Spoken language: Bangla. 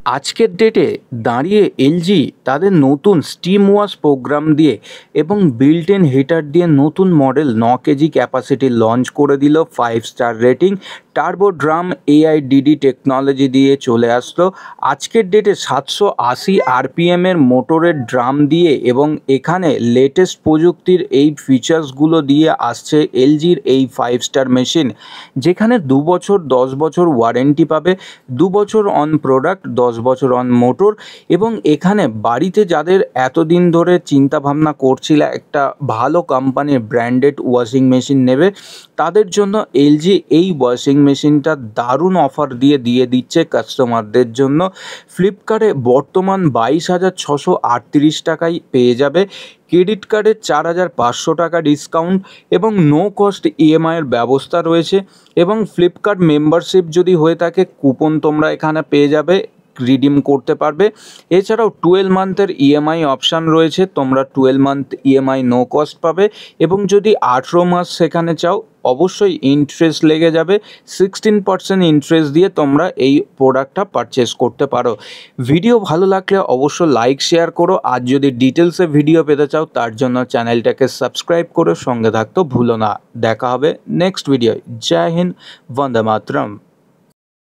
আজকের ডেটে দাঁড়িয়ে এলজি তাদের নতুন স্টিম ওয়াশ প্রোগ্রাম দিয়ে এবং বিল্ট ইন হিটার দিয়ে নতুন মডেল 9 কেজি ক্যাপাসিটি লঞ্চ করে দিল। 5 star rating, turbo drum AIDD technology দিয়ে চলে আসলো। আজকের ডেটে 780 আরপিএমের মোটরের ড্রাম দিয়ে এবং এখানে লেটেস্ট প্রযুক্তির এই ফিচার্সগুলো দিয়ে আসছে এলজির এই 5 স্টার মেশিন, যেখানে 2 বছর 10 বছর ওয়ারেন্টি পাবে, 2 বছর অন প্রোডাক্ট, 10 বছর অন মোটর। এবং এখানে বাড়িতে যাদের এতদিন ধরে চিন্তাভাবনা করছিল একটা ভালো কোম্পানির ব্র্যান্ডেড ওয়াশিং মেশিন নেবে, তাদের জন্য এলজি এই ওয়াশিং মেশিনটা দারুণ অফার দিয়ে দিচ্ছে কাস্টমারদের জন্য। ফ্লিপকার্টে বর্তমান 22,638 টাকায় পেয়ে যাবে। ক্রেডিট কার্ডের 4,500 টাকা ডিসকাউন্ট এবং নো কস্ট ইএমআইয়ের ব্যবস্থা রয়েছে। এবং ফ্লিপকার্ট মেম্বারশিপ যদি হয়ে থাকে, কুপন তোমরা এখানে পেয়ে যাবে, রিডিম করতে পারবে। এছাড়াও 12 মান্থের ইএমআই অপশান রয়েছে, তোমরা 12 মান্থ ইএমআই নো কস্ট পাবে। এবং যদি 18 মাস সেখানে চাও, অবশ্যই ইন্টারেস্ট লেগে যাবে, 16% ইন্টারেস্ট দিয়ে তোমরা এই প্রোডাক্টটা পারচেস করতে পারো। ভিডিও ভালো লাগলে অবশ্য লাইক শেয়ার করো, আর যদি ডিটেলসে ভিডিও পেতে চাও তার জন্য চ্যানেলটাকে সাবস্ক্রাইব করে সঙ্গে থাকতে ভুলো না। দেখা হবে নেক্সট ভিডিও। জয় হিন্দ, বন্দে মাতরম।